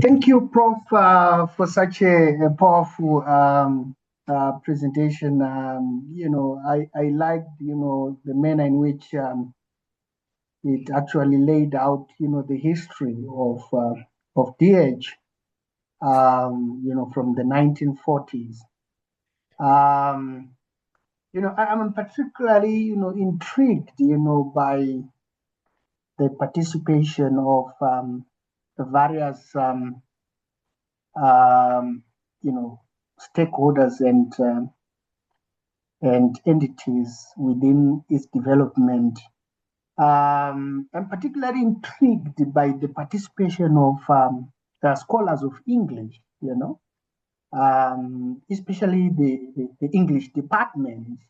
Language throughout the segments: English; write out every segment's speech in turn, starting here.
Thank you, Prof, for such a powerful presentation. I liked, the manner in which it actually laid out, the history of DH, from the 1940s. I'm particularly, intrigued, by the participation of the various um, stakeholders and entities within its development. I'm particularly intrigued by the participation of the scholars of English, especially the English departments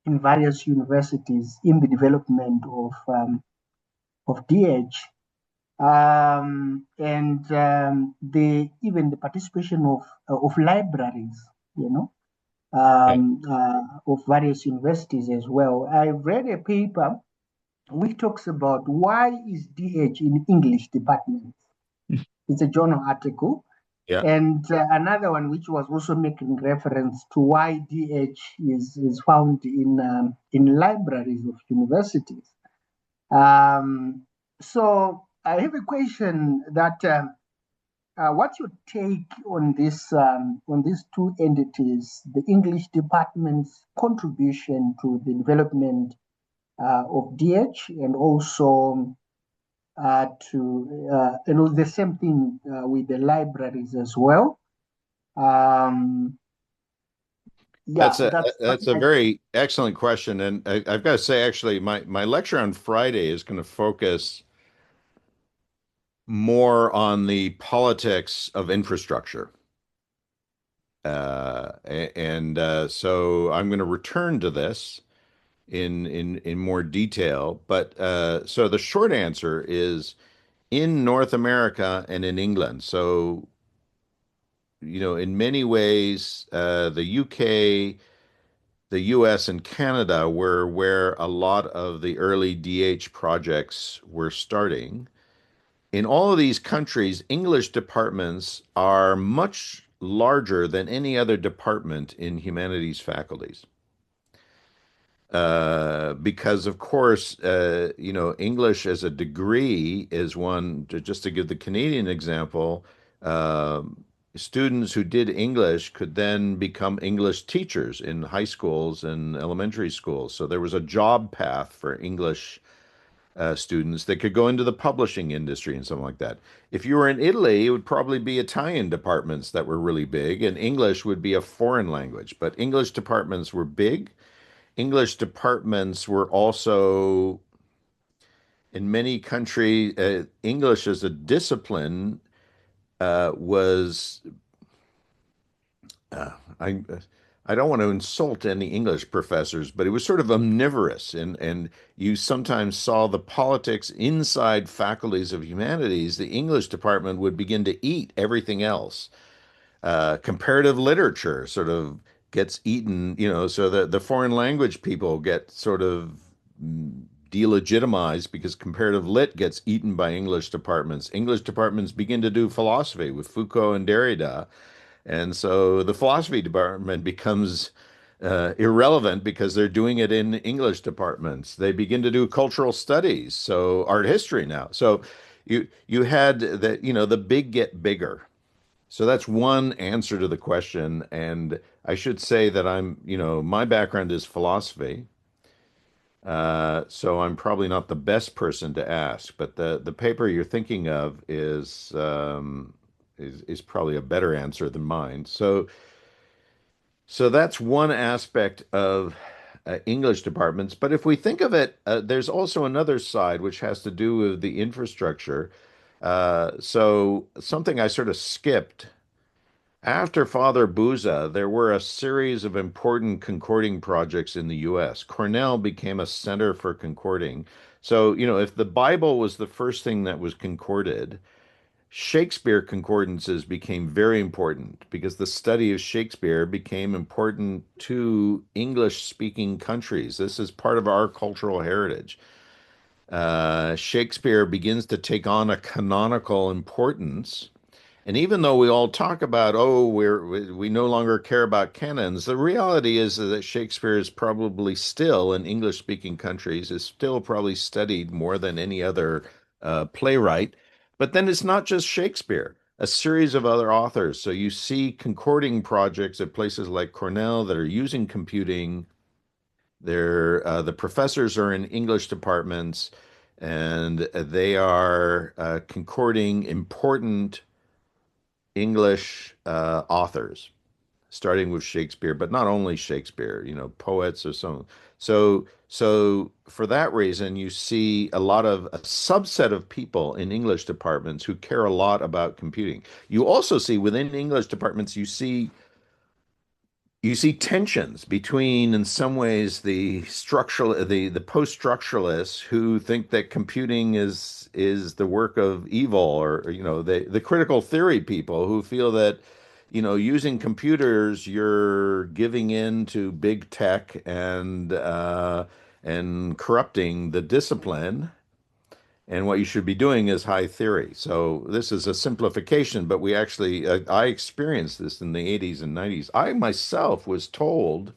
in various universities in the development of DH. And the even the participation of libraries, Yeah. of various universities as well. I read a paper which talks about why is DH in English departments. It's a journal article, Yeah. and another one which was also making reference to why DH is found in libraries of universities. Um, so I have a question that what's your take on these two entities, the English department's contribution to the development of DH, and also the same thing with the libraries as well. Um, yeah, that's That's a my. very excellent question, and I've got to say, actually, my lecture on Friday is going to focus more on the politics of infrastructure, so I'm going to return to this in more detail. But so the short answer is in North America and in England. So in many ways, the UK, the US and Canada were where a lot of the early DH projects were starting. In all of these countries, English departments are much larger than any other department in humanities faculties. Because of course, English as a degree is one, just to give the Canadian example, students who did English could then become English teachers in high schools and elementary schools. So there was a job path for English students that could go into the publishing industry and something like that. If you were in Italy, it would probably be Italian departments that were really big, and English would be a foreign language. But English departments were big. English departments were also, in many countries, English as a discipline was uh, I I don't want to insult any English professors, but it was sort of omnivorous, and you sometimes saw the politics inside faculties of humanities. The English department would begin to eat everything else. Comparative literature sort of gets eaten, so the foreign language people get sort of delegitimized because comparative lit gets eaten by English departments. English departments begin to do philosophy with Foucault and Derrida. And so the philosophy department becomes irrelevant because they're doing it in English departments. They begin to do cultural studies, so art history now. So you had that, the big get bigger. So that's one answer to the question. And I should say that my background is philosophy. So I'm probably not the best person to ask, but the paper you're thinking of is probably a better answer than mine. So that's one aspect of English departments. But if we think of it, there's also another side which has to do with the infrastructure. So something I sort of skipped. After Father Bouza, there were a series of important concording projects in the US. Cornell became a center for concording. So, if the Bible was the first thing that was concorded, Shakespeare concordances became very important because the study of Shakespeare became important to English speaking countries. This is part of our cultural heritage. Shakespeare begins to take on a canonical importance, And even though we all talk about, oh, we no longer care about canons, the reality is that Shakespeare is probably still in English-speaking countries is still probably studied more than any other playwright. But then it's not just Shakespeare, a series of other authors. So you see concording projects at places like Cornell that are using computing. The professors are in English departments, and they are concording important English authors, starting with Shakespeare, but not only Shakespeare, poets or some. So for that reason, you see a subset of people in English departments who care a lot about computing. You also see within English departments, you see tensions between, in some ways, the post-structuralists who think that computing is the work of evil, or the critical theory people who feel that using computers you're giving in to big tech and corrupting the discipline, and what you should be doing is high theory. So this is a simplification, but I experienced this in the 80s and 90s. I myself was told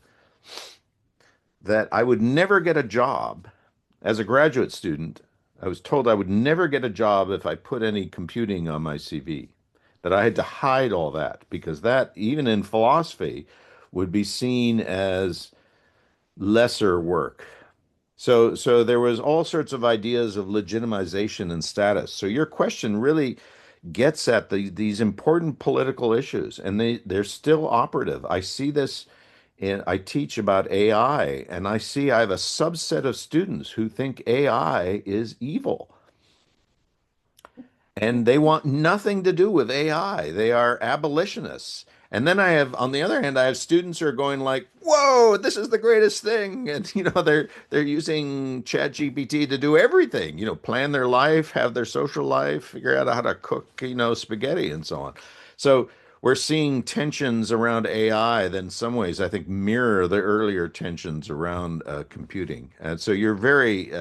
that I would never get a job as a graduate student. I was told I would never get a job if I put any computing on my CV, that I had to hide all that because that, even in philosophy, would be seen as lesser work. So there was all sorts of ideas of legitimization and status. So your question really gets at these important political issues, and they're still operative. I see this, and I teach about AI, and I have a subset of students who think AI is evil. And they want nothing to do with AI. They are abolitionists. And then on the other hand, I have students who are going like, "Whoa, this is the greatest thing!" And they're using ChatGPT to do everything. Plan their life, have their social life, figure out how to cook, spaghetti and so on. So we're seeing tensions around AI that, in some ways, I think mirror the earlier tensions around computing. And so you're very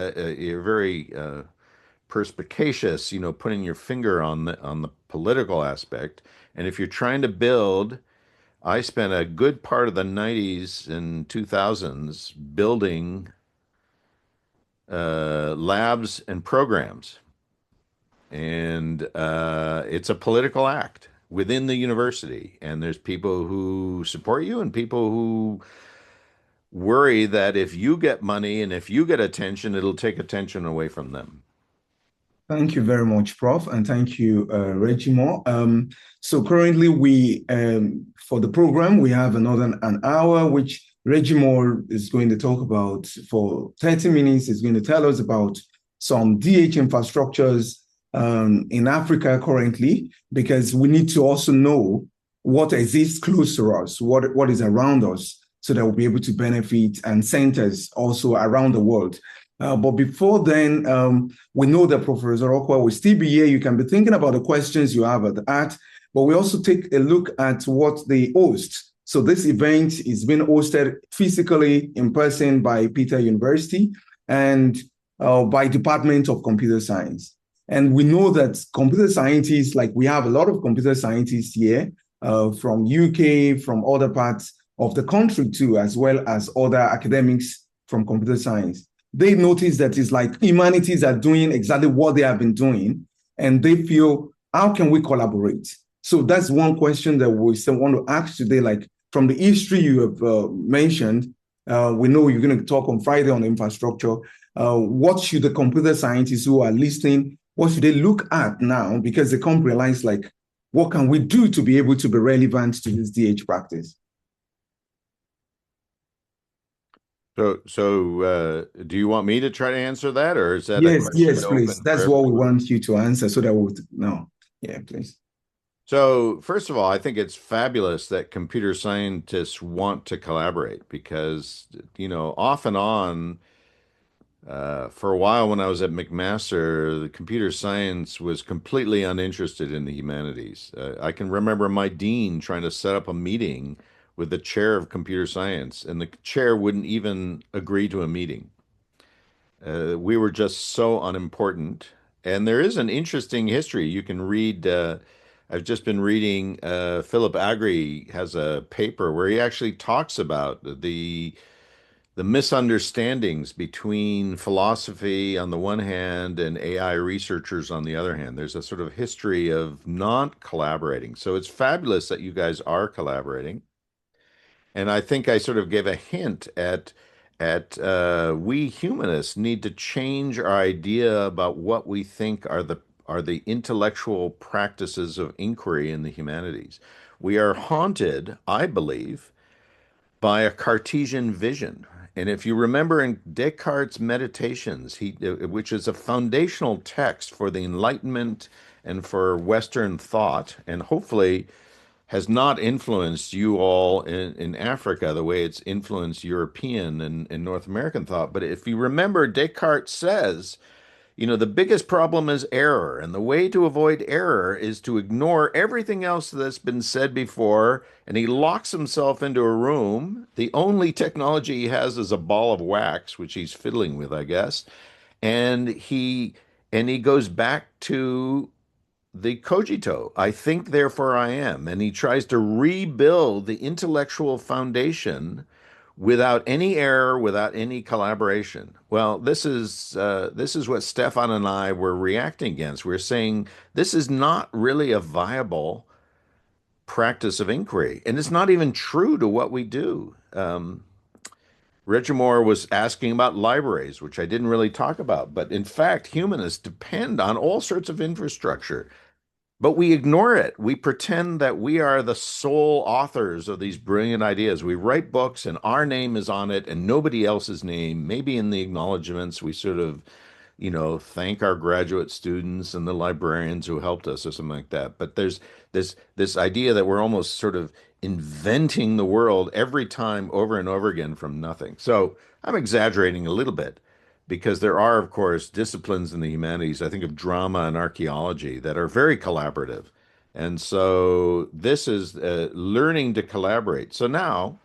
perspicacious, putting your finger on the political aspect. And if you're trying to build, I spent a good part of the 90s and 2000s building labs and programs. And it's a political act within the university. And there's people who support you and people who worry that if you get money and if you get attention, it'll take attention away from them. Thank you very much, Prof, and thank you, Regimo. So currently for the program, we have another an hour, which Regimo is going to talk about for 30 minutes. He's going to tell us about some DH infrastructures in Africa currently, because we need to also know what exists close to us, what is around us, so that we'll be able to benefit, and centers also around the world. But before then, we know that Professor Okwa will still be here. You can be thinking about the questions you have but we also take a look at what they host. So this event is being hosted physically in person by Peter University and by Department of Computer Science. And we know that computer scientists, like we have a lot of computer scientists here from UK, from other parts of the country too, as well as other academics from computer science. They notice that it's like humanities are doing exactly what they have been doing, and they feel, how can we collaborate? So that's one question that we still want to ask today. Like from the history you have mentioned, we know you're going to talk on Friday on infrastructure. What should the computer scientists who are listening, what should they look at now? Because they can't realize, like, what can we do to be able to be relevant to this DH practice? So, do you want me to try to answer that, or is that a Yes, question yes, open please. for That's what we everyone? want you to answer so that we'll know. Yeah, please. So, first of all, I think it's fabulous that computer scientists want to collaborate because, off and on, for a while when I was at McMaster, the computer science was completely uninterested in the humanities. I can remember my dean trying to set up a meeting with the chair of computer science, and the chair wouldn't even agree to a meeting. We were just so unimportant. And there is an interesting history. You can read I've just been reading Philip Agri has a paper where he actually talks about the misunderstandings between philosophy on the one hand and AI researchers on the other hand. There's a sort of history of not collaborating. So it's fabulous that you guys are collaborating. And I think I sort of gave a hint at we humanists need to change our idea about what we think are the intellectual practices of inquiry in the humanities. We are haunted, I believe, by a Cartesian vision. And if you remember in Descartes' Meditations, which is a foundational text for the Enlightenment and for Western thought, and hopefully has not influenced you all in Africa the way it's influenced European and North American thought. But if you remember, Descartes says, you know, the biggest problem is error. And the way to avoid error is to ignore everything else that's been said before. And he locks himself into a room. The only technology he has is a ball of wax, which he's fiddling with, I guess. And he goes back to the cogito. I think, therefore I am. And he tries to rebuild the intellectual foundation without any error, without any collaboration. Well, this is what Stefan and I were reacting against. We're saying this is not really a viable practice of inquiry, and it's not even true to what we do. Regimore was asking about libraries, which I didn't really talk about, but in fact, humanists depend on all sorts of infrastructure. But we ignore it. We pretend that we are the sole authors of these brilliant ideas. We write books and our name is on it and nobody else's name. Maybe in the acknowledgments, we sort of, you know, thank our graduate students and the librarians who helped us or something like that. But there's this idea that we're almost sort of inventing the world every time over and over again from nothing. So I'm exaggerating a little bit because there are, of course, disciplines in the humanities. I think of drama and archaeology that are very collaborative. And so this is learning to collaborate. So now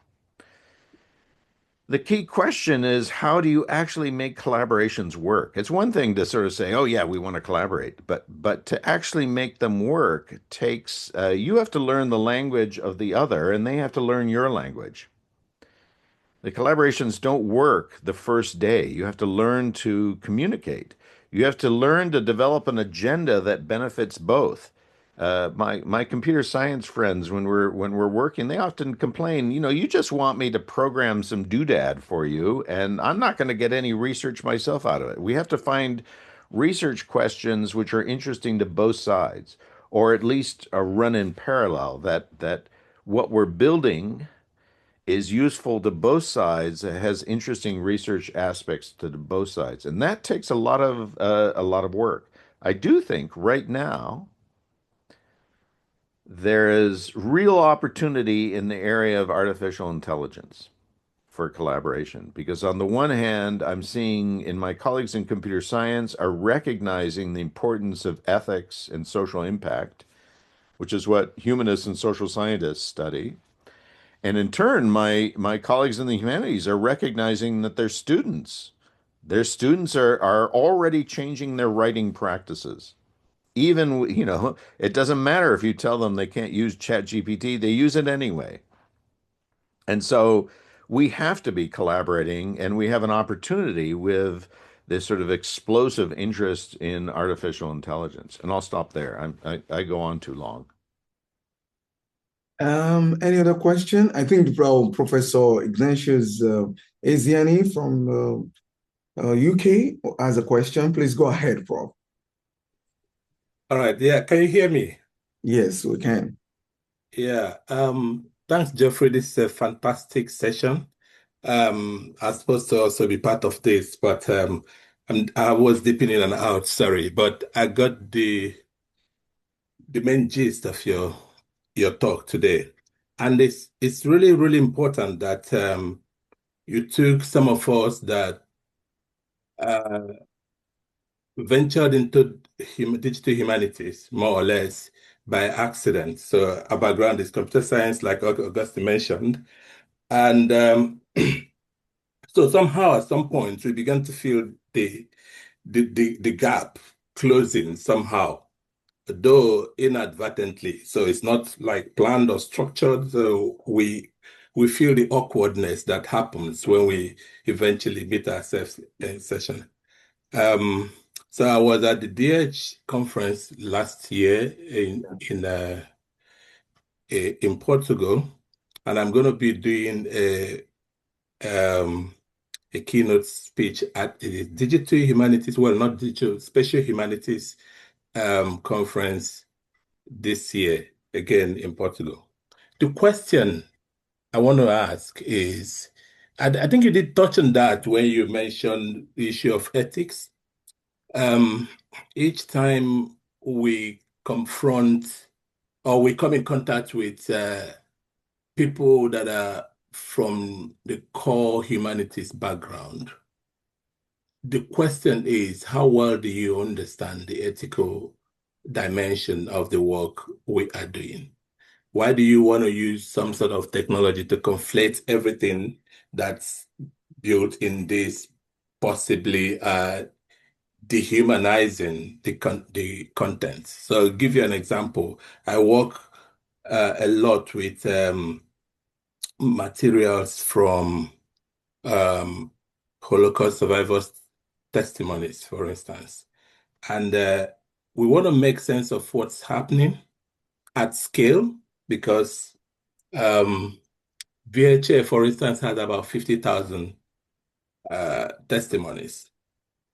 the key question is, how do you actually make collaborations work? It's one thing to sort of say, "Oh yeah, we want to collaborate," but to actually make them work takes you have to learn the language of the other, and they have to learn your language. The collaborations don't work the first day. You have to learn to communicate. You have to learn to develop an agenda that benefits both. My computer science friends, when we're working, they often complain, you know, you just want me to program some doodad for you, and I'm not going to get any research myself out of it. We have to find research questions which are interesting to both sides, or at least run in parallel. That what we're building is useful to both sides, has interesting research aspects to both sides, and that takes a lot of work. I do think right now there is real opportunity in the area of artificial intelligence for collaboration because on the one hand, I'm seeing in my colleagues in computer science are recognizing the importance of ethics and social impact, which is what humanists and social scientists study. And in turn, my colleagues in the humanities are recognizing that their students are already changing their writing practices. Even, you know, it doesn't matter if you tell them they can't use ChatGPT, they use it anyway. And so we have to be collaborating, and we have an opportunity with this sort of explosive interest in artificial intelligence. And I'll stop there. I go on too long. Any other question? I think Professor Ignatius Eziani from UK has a question. Please go ahead, Prof. All right. Yeah. Can you hear me? Yes, we can. Yeah. Thanks, Geoffrey. This is a fantastic session. I'm supposed to also be part of this, but I was dipping in and out, sorry, but I got the main gist of your talk today. And it's really, really important that you took some of us that ventured into digital humanities more or less by accident. So our background is computer science, like Augustine mentioned. And so somehow at some point we began to feel the gap closing somehow. though inadvertently. So it's not like planned or structured. So we feel the awkwardness that happens when we eventually meet ourselves in session. Um, so I was at the DH conference last year in Portugal, and I'm going to be doing a keynote speech at the Digital Humanities, well, not digital, Special Humanities conference this year, again in Portugal. The question I want to ask is, I think you did touch on that when you mentioned the issue of ethics. Um, each time we confront or we come in contact with people that are from the core humanities background, the question is, how well do you understand the ethical dimension of the work we are doing? Why do you want to use some sort of technology to conflate everything that's built in this, possibly dehumanizing the content? So I'll give you an example. I work a lot with materials from um, Holocaust survivors' testimonies, for instance. And we want to make sense of what's happening at scale because VHA, for instance, has about 50,000 testimonies.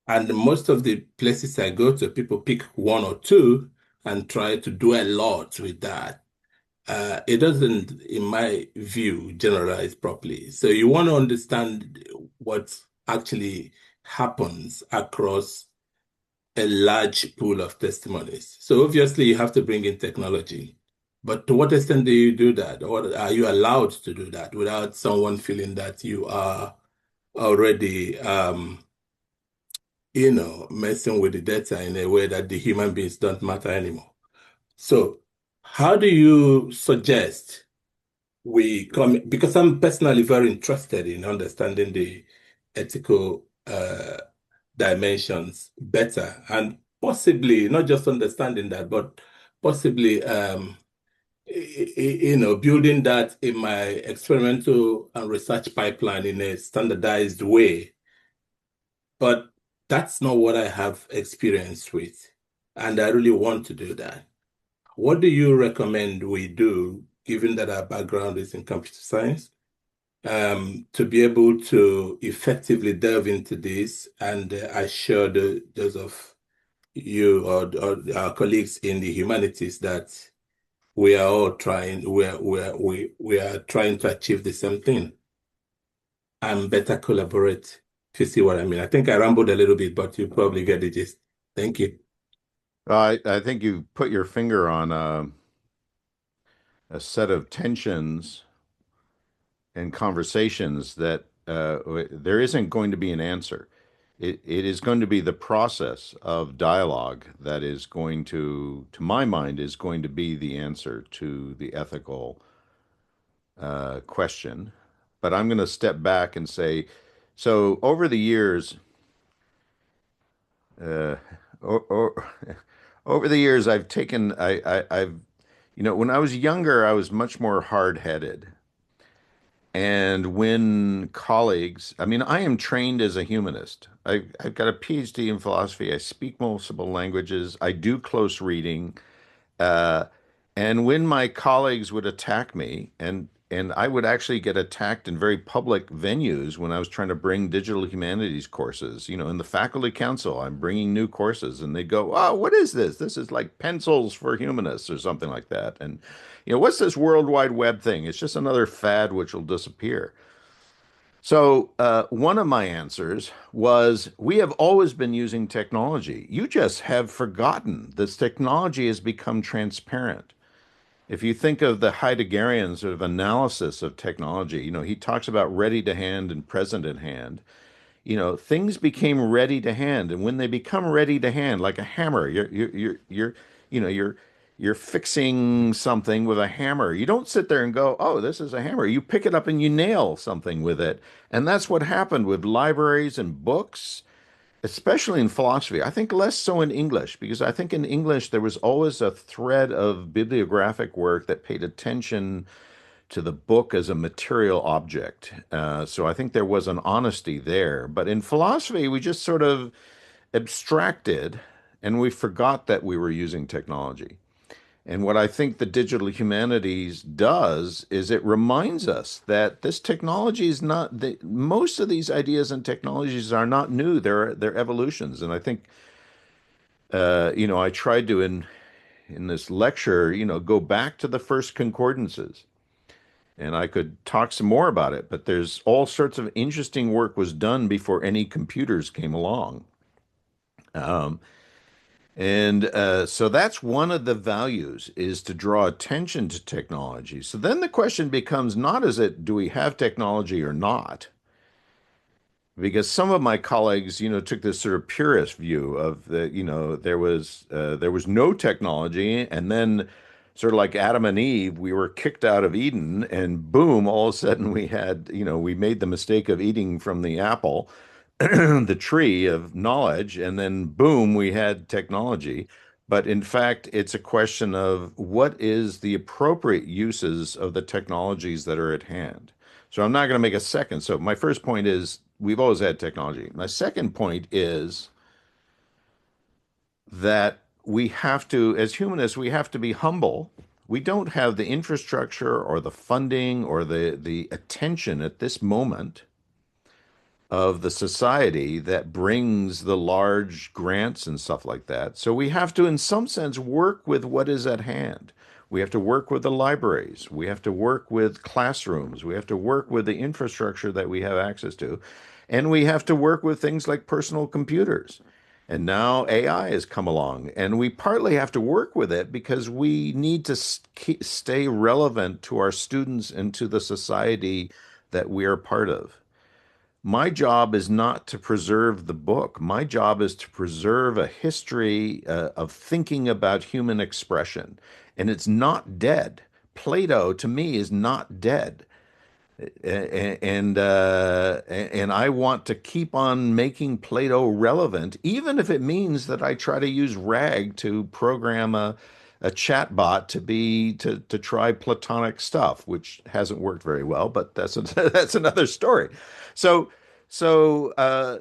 And most of the places I go to, people pick one or two and try to do a lot with that. It doesn't, in my view, generalize properly. So you want to understand what actually happens across a large pool of testimonies. So obviously you have to bring in technology. But to what extent do you do that? Or are you allowed to do that without someone feeling that you are already messing with the data in a way that the human beings don't matter anymore? So how do you suggest we come, because I'm personally very interested in understanding the ethical dimensions better and possibly not just understanding that, but possibly building that in my experimental and research pipeline in a standardized way. But that's not what I have experience with, and I really want to do that. What do you recommend we do, given that our background is in computer science, to be able to effectively delve into this and assure those of you or our colleagues in the humanities that we are all trying, we are trying to achieve the same thing and better collaborate, if you see what I mean. I think I rambled a little bit, but you probably get the gist. Thank you. I think you put your finger on a set of tensions and conversations that there isn't going to be an answer. It is going to be the process of dialogue that is going to my mind, is going to be the answer to the ethical question. But I'm going to step back and say, so over the years, uh, o- o- over the years, I've, when I was younger, I was much more hard-headed. And when colleagues, I mean, I am trained as a humanist. I've got a PhD in philosophy. I speak multiple languages. I do close reading. Uh, and when my colleagues would attack me, and I would actually get attacked in very public venues when I was trying to bring digital humanities courses, in the faculty council, I'm bringing new courses, and they'd go, "Oh, what is this? This is like pencils for humanists or something like that." And, what's this World Wide Web thing? It's just another fad which will disappear. So, one of my answers was, we have always been using technology. You just have forgotten this technology has become transparent. If you think of the Heideggerian sort of analysis of technology, he talks about ready to hand and present at hand. Things became ready to hand, and when they become ready to hand, like a hammer, you're fixing something with a hammer. You don't sit there and go, "Oh, this is a hammer." You pick it up and you nail something with it, and that's what happened with libraries and books. especially in philosophy. I think less so in English, because I think in English there was always a thread of bibliographic work that paid attention to the book as a material object. So I think there was an honesty there. But in philosophy, we just sort of abstracted and we forgot that we were using technology. And what I think the digital humanities does is it reminds us that this technology is not most of these ideas and technologies are not new. They're evolutions. And I think I tried to in this lecture, go back to the first concordances. And I could talk some more about it, but there's all sorts of interesting work was done before any computers came along. Um, and so that's one of the values is to draw attention to technology. So then the question becomes not is it do we have technology or not? Because some of my colleagues, took this sort of purist view of the, there was no technology, and then sort of like Adam and Eve, we were kicked out of Eden, and boom, all of a sudden we had, we made the mistake of eating from the apple, the tree of knowledge, and then boom, we had technology. But in fact, it's a question of what is the appropriate uses of the technologies that are at hand. So I'm not going to make a second. So my first point is we've always had technology. My second point is that we have to, as humanists, we have to be humble. We don't have the infrastructure or the funding or the attention at this moment of the society that brings the large grants and stuff like that. So we have to, in some sense, work with what is at hand. We have to work with the libraries. We have to work with classrooms. We have to work with the infrastructure that we have access to. And we have to work with things like personal computers. And now AI has come along, and we partly have to work with it because we need to stay relevant to our students and to the society that we are part of. My job is not to preserve the book. My job is to preserve a history of thinking about human expression. And it's not dead. Plato, to me, is not dead. And I want to keep on making Plato relevant, even if it means that I try to use RAG to program a chat bot to try Platonic stuff, which hasn't worked very well, but that's another story. So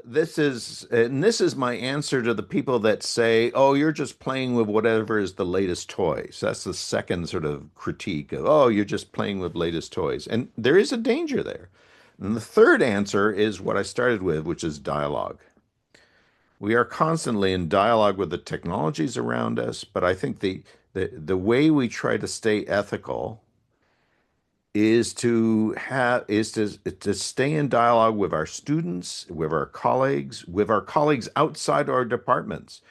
this is my answer to the people that say, "Oh, you're just playing with whatever is the latest toy." So that's the second sort of critique of, "Oh, you're just playing with latest toys," and there is a danger there. And the third answer is what I started with, which is dialogue. We are constantly in dialogue with the technologies around us, but I think the way we try to stay ethical is to stay in dialogue with our students, with our colleagues outside our departments.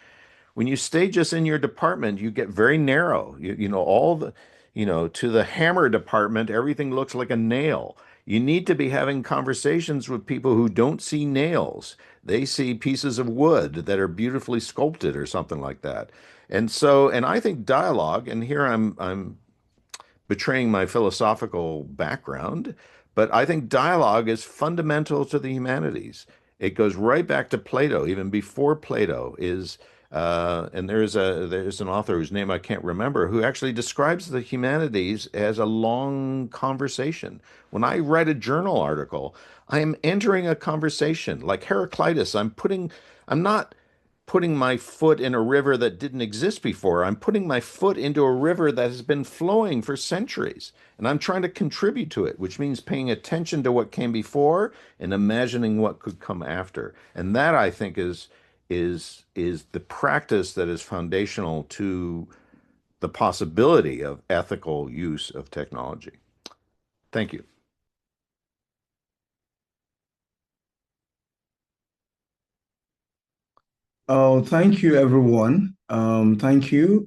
When you stay just in your department, you get very narrow. To the hammer department, everything looks like a nail. You need to be having conversations with people who don't see nails. They see pieces of wood that are beautifully sculpted or something like that. And I think dialogue, and here I'm betraying my philosophical background, but I think dialogue is fundamental to the humanities. It goes right back to Plato, even before Plato is, and there's an author whose name I can't remember who actually describes the humanities as a long conversation. When I write a journal article, I am entering a conversation. Like Heraclitus, I'm not putting my foot in a river that didn't exist before. I'm putting my foot into a river that has been flowing for centuries, and I'm trying to contribute to it, which means paying attention to what came before and imagining what could come after. And that I think is the practice that is foundational to the possibility of ethical use of technology. Thank you. Oh, thank you, everyone. Thank you.